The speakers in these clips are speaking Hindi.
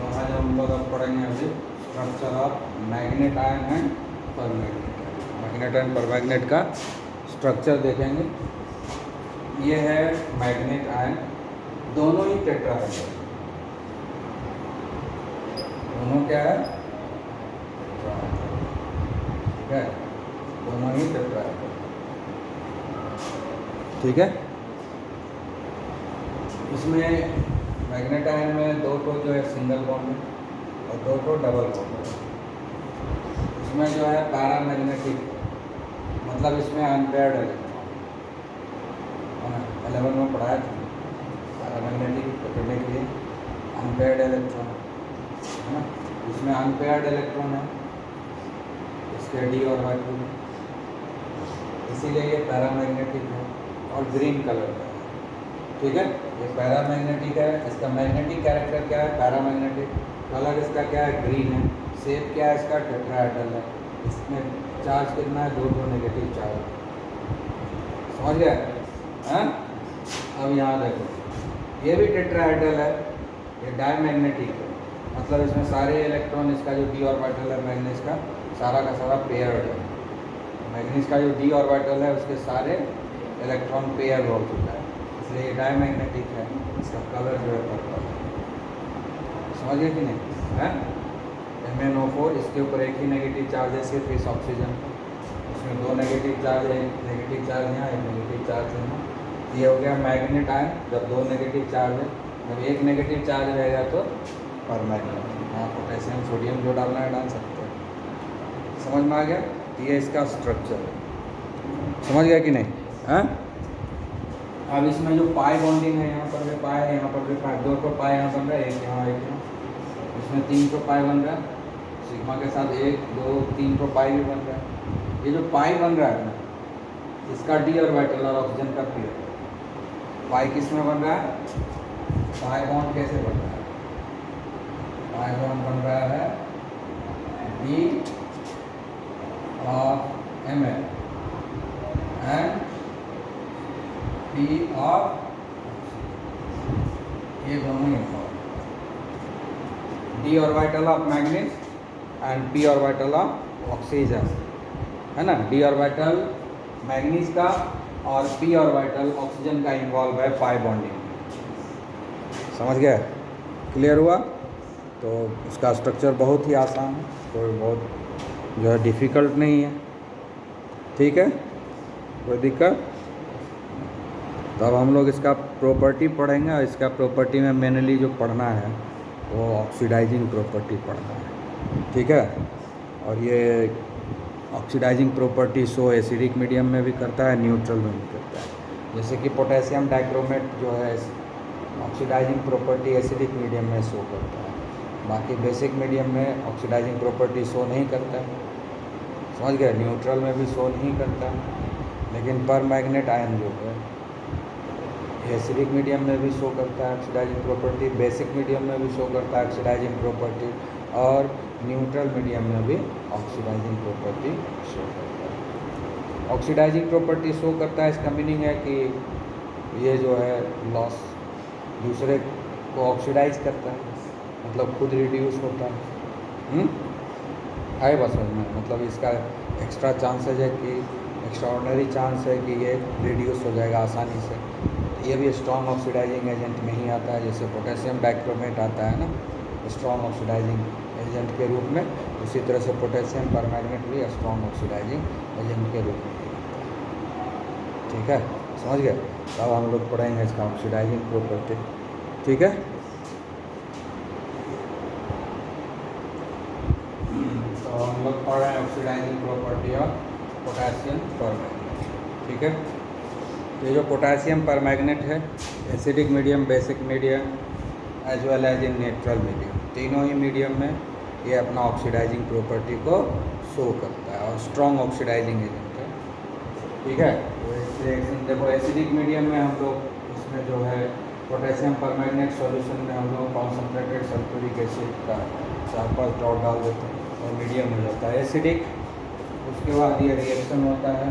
आज हम लोग अब पढ़ेंगे अभी structure of manganate ion and परमैग्नेट। Magnet and परमैग्नेट का स्ट्रक्चर देखेंगे। ये है मैग्नेट आयन, दोनों ही टेट्राहेड्रल, दोनों क्या है, ठीक है, दोनों ही टेट्राहेड्रल, ठीक है। इसमें मैग्नेट आयन में दो तो जो है सिंगल बॉन्ड है और दो तो डबल बॉन्ड है। इसमें जो है पैरामैग्नेटिक, मतलब इसमें अनपेयर्ड इलेक्ट्रॉन, 11 में पढ़ाया था पैरामैग्नेटिक पकड़ने के लिए अनपेयर्ड इलेक्ट्रॉन है ना। इसमें अनपेयर्ड इलेक्ट्रॉन है, इसके डी ऑर्बिटल, इसीलिए ये पैरामैग्नेटिक है और ग्रीन कलर का है, ठीक है। ये पैरामैग्नेटिक है, इसका मैग्नेटिक कैरेक्टर क्या है, पैरामैग्नेटिक, कलर इसका क्या है, ग्रीन है, शेप क्या है इसका, टेट्राहेड्रल है। इसमें चार्ज कितना है, दो नेगेटिव चार्ज, समझ गए हैं। अब यहाँ देखो, ये भी टेट्राहेड्रल है, ये डायमैग्नेटिक है, मतलब इसमें सारे इलेक्ट्रॉन, इसका जो डी ऑर्बिटल है मैग्नीज का सारा पेयर्ड है। मैग्नीज का जो डी ऑर्बिटल है उसके सारे इलेक्ट्रॉन पेयर हो चुका है, इसलिए ये डायमैग्नेटिक है। इसका कलर जो है पर्पल है, समझ गए कि नहीं है। MnO4, इसके ऊपर एक ही नेगेटिव चार्ज है, सिर्फ इस ऑक्सीजन, इसमें दो नेगेटिव चार्ज है, एक नेगेटिव चार्ज यहाँ, एक नेगेटिव चार्ज यहाँ। ये हो गया मैग्नेट आयन, जब दो नेगेटिव चार्ज है। जब एक नेगेटिव चार्ज रहेगा तो परमैग्नेट, यहाँ पोटेशियम सोडियम जो डालना है डाल सकते हैं, समझ में आ गया। ये इसका स्ट्रक्चर है, समझ गया कि नहीं है। अब इसमें जो पाई बॉन्डिंग है, यहाँ पर भी पाई है, यहाँ पर भी पाई, दो तो पाई यहाँ बन रहा है, एक यहाँ एक यहाँ, इसमें 3 तो पाई बन रहा है, सिग्मा के साथ 1 2 3 तो पाई भी बन रहा है। ये जो पाई बन रहा है ना, इसका डी ऑर्बिटल और ऑक्सीजन का पी, पाई किस में बन रहा है, पाई बॉन्ड कैसे बन रहा है, पाई बॉन्ड बन रहा है D of Mn and P of, ये दोनों important, D orbital of manganese and P orbital of oxygen, है ना। डी ऑर्बिटल मैग्नीज का और पी ऑर्बिटल ऑक्सीजन का इन्वॉल्व है पाई बॉन्डिंग, समझ गए, क्लियर हुआ। तो इसका स्ट्रक्चर बहुत ही आसान है, कोई बहुत जो है डिफ़िकल्ट नहीं है, ठीक है, कोई दिक्कत। तो अब हम लोग इसका प्रॉपर्टी पढ़ेंगे, और इसका प्रॉपर्टी में मेनली जो पढ़ना है वो ऑक्सीडाइजिंग प्रॉपर्टी पढ़ना है, ठीक है। और ये oxidising property show acidic medium में भी करता है, न्यूट्रल में भी करता है। जैसे कि पोटेशियम डाइक्रोमेट जो है ऑक्सीडाइजिंग प्रॉपर्टी एसिडिक मीडियम में शो करता है, बाकी बेसिक मीडियम में ऑक्सीडाइजिंग प्रॉपर्टी शो नहीं करता है, समझ गए, न्यूट्रल में भी शो नहीं करता है। लेकिन परमैग्नेट आयन जो है एसिडिक मीडियम में भी शो करता है ऑक्सीडाइजिंग प्रॉपर्टी, बेसिक मीडियम में भी शो करता है ऑक्सीडाइजिंग प्रॉपर्टी, और न्यूट्रल मीडियम में भी ऑक्सीडाइजिंग प्रॉपर्टी शो करता है। ऑक्सीडाइजिंग प्रॉपर्टी शो करता है, इसका मीनिंग है कि ये जो है लॉस दूसरे को ऑक्सीडाइज करता है, मतलब खुद रिड्यूस होता है बस में, मतलब इसका एक्स्ट्रा चांसेज है कि एक्स्ट्राऑर्डिनरी चांस है कि ये रिड्यूस हो जाएगा आसानी से। ये भी स्ट्रॉन्ग ऑक्सीडाइजिंग एजेंट में ही आता है, जैसे पोटेशियम डाइक्रोमेट आता है ना स्ट्रॉन्ग ऑक्सीडाइजिंग एजेंट के रूप में, उसी तरह से पोटेशियम परमैग्नेट भी स्ट्रॉन्ग ऑक्सीडाइजिंग एजेंट के रूप में आता है, ठीक है, समझ गए। अब हम लोग पढ़ेंगे इसका ऑक्सीडाइजिंग प्रॉपर्टी, ठीक है। तो हम लोग पढ़ रहे हैं oxidising property of potassium permanganate, ठीक है। तो ये जो पोटेशियम परमैग्नेट है acidic medium, basic medium as well as in neutral medium, तीनों ही मीडियम में ये अपना ऑक्सीडाइजिंग प्रॉपर्टी को शो करता है और स्ट्रॉन्ग ऑक्सीडाइजिंग एजेंट है, ठीक है। तो इससे देखो एसिडिक मीडियम में हम लोग इसमें जो है पोटेशियम परमैग्नेट सॉल्यूशन में हम लोग कॉन्सनट्रेटेड सल्फ्यूरिक एसिड का 4-5 ड्रॉप डाल देते हैं और मीडियम हो जाता है एसिडिक। उसके बाद ये रिएक्शन होता है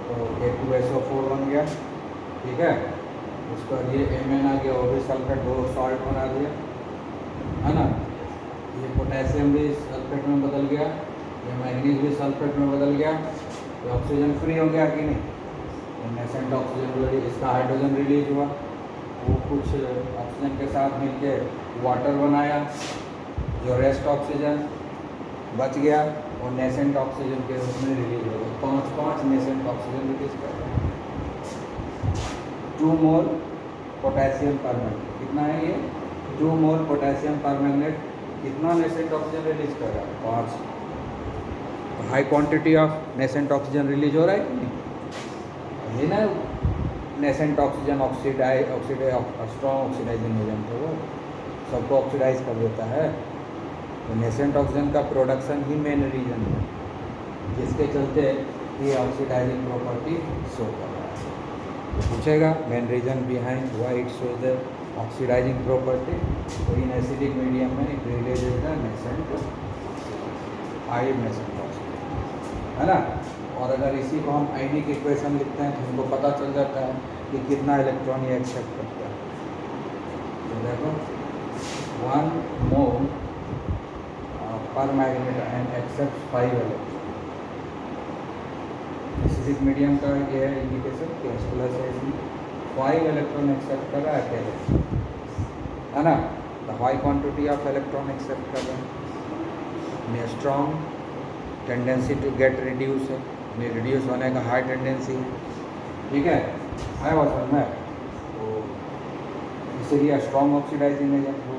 तो K2SO4 बन गया, ठीक है। उसके बाद ये Mn आ गया, वो भी सल्फेट, दो सॉल्ट बना दिया, है ना। ये पोटेशियम भी सल्फेट में बदल गया, ये मैग्नीज भी सल्फेट में बदल गया, ये ऑक्सीजन फ्री हो गया कि नहीं। नेसेंट ऑक्सीजन रिलीज, इसका हाइड्रोजन रिलीज हुआ, वो कुछ ऑक्सीजन के साथ मिलके वाटर बनाया, जो रेस्ट ऑक्सीजन बच गया और नेसेंट ऑक्सीजन के रूप में रिलीज हो गया। 5 नेसेंट ऑक्सीजन रिलीज कर रहा है। 2 मोल पोटेशियम परमैंगनेट, कितना है ये? 2 मोल पोटेशियम परमैंगनेट कितना नेसेंट ऑक्सीजन रिलीज कर रहा है? 5। High quantity of nascent oxygen release हो रहा है कि नहीं? ये ना nascent oxygen strong oxidising agent है, वो सबको ऑक्सीडाइज कर देता है। तो नेसेंट ऑक्सीजन का प्रोडक्शन ही मेन रीजन है जिसके चलते ये ऑक्सीडाइजिंग प्रॉपर्टी शो कर रहा है। तो पूछेगा main reason behind why it shows the oxidising property. तो इन एसिडिक मीडियम में it releases the nascent high nascent oxygen, है ना। और अगर इसी को हम आयनिक इक्वेशन लिखते हैं तो हमको पता चल जाता है कि कितना इलेक्ट्रॉन ये एक्सेप्ट करता है। तो देखो 1 mole permanganate ion accept 5 electron. Acidic medium का ये है इंडिकेशन कि H+ है, इसमें 5 इलेक्ट्रॉन एक्सेप्ट कर रहा है अकेले, है ना। The high quantity of electron accept कर रहे हैं, strong tendency to get reduce है, रिड्यूस होने का हाई टेंडेंसी है, ठीक है। हाई वाटर में तो इसीलिए स्ट्रॉन्ग ऑक्सीडाइजिंग एजेंट हो।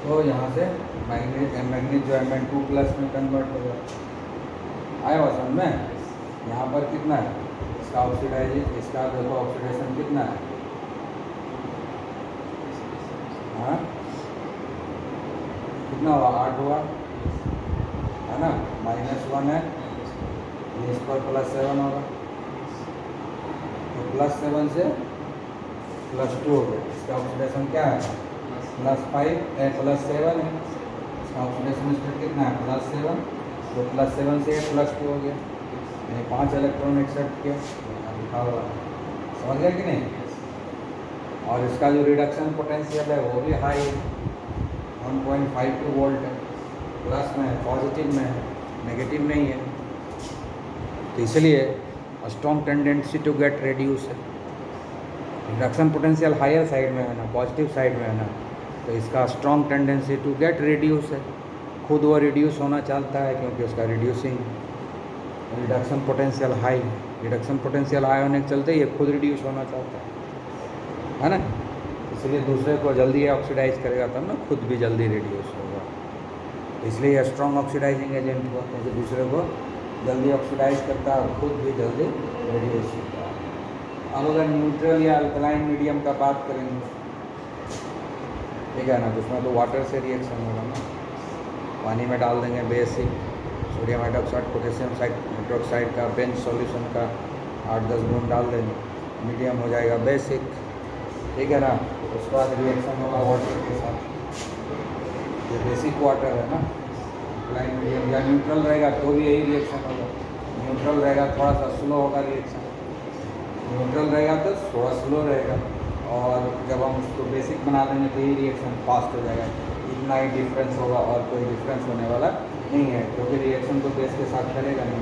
तो यहाँ से मैग्नीज जो Mn2+ में कन्वर्ट हो जाता है आयोसन में। यहाँ पर कितना है इसका ऑक्सीडाइजिंग, इसका देखो ऑक्सीडेशन कितना है, हाँ कितना हुआ? 8 हुआ, है ना। -1 है, इस पर +7 होगा, तो +7 से +2 हो गया। इसका ऑक्सीडेशन क्या है? +5 +7 है, इसका ऑक्सीडेशन स्टेट कितना है? +7, तो +7 से +2 हो गया, यानी 5 इलेक्ट्रॉन एक्सेप्ट किया, लिखा हुआ है, समझ गया कि नहीं। और इसका जो रिडक्शन पोटेंशियल है वो भी हाई है, 1.52 वोल्ट है, प्लस में है, पॉजिटिव में है, नेगेटिव नहीं है। तो इसलिए strong tendency to get reduce है। रिडक्शन पोटेंशियल हायर साइड में है ना, पॉजिटिव साइड में है ना, तो इसका strong tendency to get reduce है। खुद वो रिड्यूस होना चाहता है क्योंकि उसका reducing reduction potential high, reduction potential high होने के चलते ये खुद रिड्यूस होना चाहता है ना। इसलिए दूसरे को जल्दी ऑक्सीडाइज करेगा तब ना खुद भी जल्दी रिड्यूस होगा। इसलिए स्ट्रॉन्ग ऑक्सीडाइजिंग एजेंट हुआ क्योंकि दूसरे को जल्दी ऑक्सीडाइज करता है और खुद भी जल्दी रिड्यूस होता है। अब अगर न्यूट्रल या अल्कलाइन मीडियम का बात करेंगे, ठीक है ना, तो उसमें तो वाटर से रिएक्शन होगा ना। पानी में डाल देंगे basic sodium hydroxide potassium hydroxide का बेंच सॉल्यूशन का 8-10 बूंद डाल देंगे, मीडियम हो जाएगा बेसिक, ठीक है ना। उसके बाद रिएक्शन होगा वाटर के साथ, ये बेसिक वाटर है ना। अल्कलाइन मीडियम या न्यूट्रल रहेगा तो भी यही रिएक्शन होगा। न्यूट्रल रहेगा थोड़ा सा स्लो होगा रिएक्शन, न्यूट्रल रहेगा तो थोड़ा स्लो रहेगा, और जब हम उसको बेसिक बना देंगे तो यही रिएक्शन फास्ट हो जाएगा। इतना ही डिफरेंस होगा और कोई डिफरेंस होने वाला नहीं है, क्योंकि रिएक्शन तो बेस के साथ करेगा नहीं,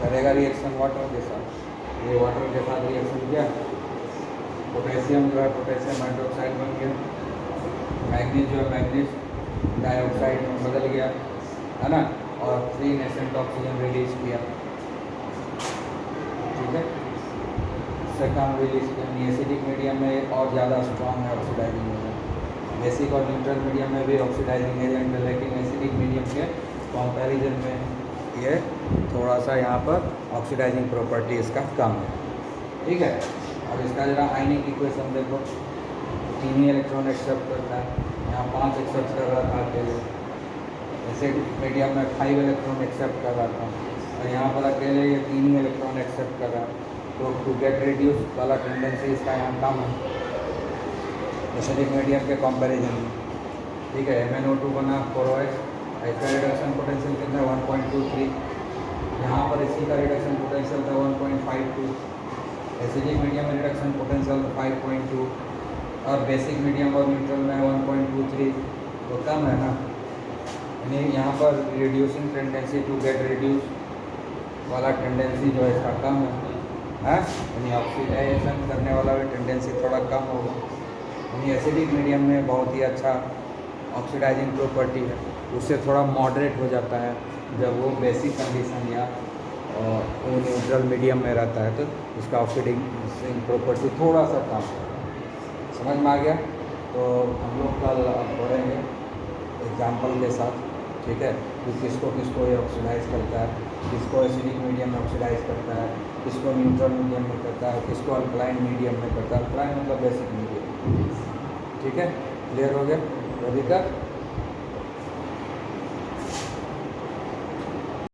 करेगा रिएक्शन वाटर के साथ। ये वाटर के साथ रिएक्शन किया, पोटेशियम जो है पोटेशियम हाइड्रोक्साइड बन गया, मैग्नीज जो है मैग्नीज डाइऑक्साइड में बदल गया, है ना, और 3 नेसेंट ऑक्सीजन रिलीज किया, ठीक है। इससे कम रिलीज किया। एसिडिक मीडियम में और ज़्यादा स्ट्रॉन्ग है ऑक्सीडाइजिंग एजेंट, बेसिक और न्यूट्रल मीडियम में भी ऑक्सीडाइजिंग एजेंट है, लेकिन एसिडिक मीडियम के कंपैरिजन में ये थोड़ा सा यहाँ पर ऑक्सीडाइजिंग प्रॉपर्टी इसका कम है, ठीक है। अब इसका जरा आयनिक इक्वेशन देखो, 3 ही इलेक्ट्रॉन एक्सेप्ट करता है, यहाँ 5 एक्सेप्ट कर रहा था अकेले। एसिडिक मीडियम में 5 इलेक्ट्रॉन एक्सेप्ट कर रहा था, और यहाँ पर अकेले ये 3 ही इलेक्ट्रॉन एक्सेप्ट कर रहा है, तो टू गेट रिड्यूस वाला टेंडेंसी इसका यहाँ कम है एसिडिक मीडियम के कंपैरिजन में, ठीक है। MnO2 बना 4OH, इसका रिडक्शन पोटेंशियल कितना है 1.23, यहाँ पर इसी का रिडक्शन पोटेंशियल था 1.52, एसिडिक मीडियम में रिडक्शन पोटेंशियल 5.2, और बेसिक मीडियम और न्यूट्रल में 1.23 तो कम है ना, यानी यहाँ पर reducing tendency to get reduce वाला टेंडेंसी जो है इसका कम है, यानी ऑक्सीडाइजेशन करने वाला भी टेंडेंसी थोड़ा कम होगा। यानी एसिडिक मीडियम में बहुत ही अच्छा ऑक्सीडाइजिंग प्रॉपर्टी है, उससे थोड़ा मॉडरेट हो जाता है जब वो बेसिक कंडीशन या वो न्यूट्रल मीडियम में रहता है, तो उसका ऑक्सीडाइजिंग प्रॉपर्टी थोड़ा सा कम है। समझ में आ गया? तो हम लोग कल पढ़ेंगे एग्जाम्पल के साथ, ठीक है, कि किसको किसको ये ऑक्सीडाइज करता है, किसको एसिडिक मीडियम में ऑक्सीडाइज करता है, किसको न्यूट्रल मीडियम में करता है, किसको अल्कलाइन मीडियम में करता है। अल्कलाइन मतलब बेसिक मीडियम, ठीक है, क्लियर हो गया? अभी तक